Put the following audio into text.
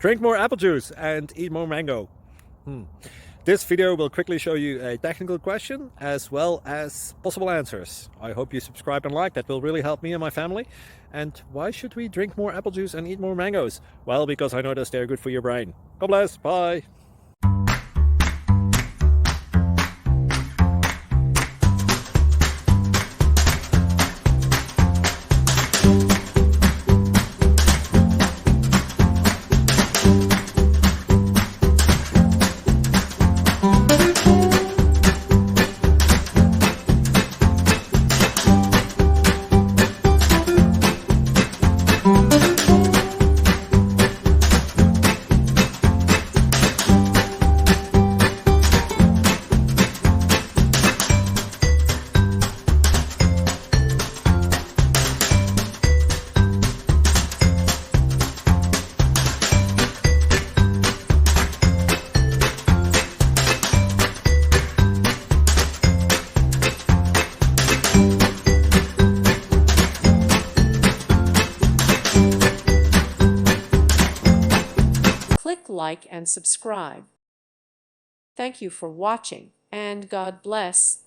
Drink more apple juice and eat more mango. This video will quickly show you a technical question as well as possible answers. I hope you subscribe and like, that will really help me and my family. And why should we drink more apple juice and eat more mangoes? Well, because I noticed they're good for your brain. God bless, bye. Click like and subscribe. Thank you for watching, and God bless.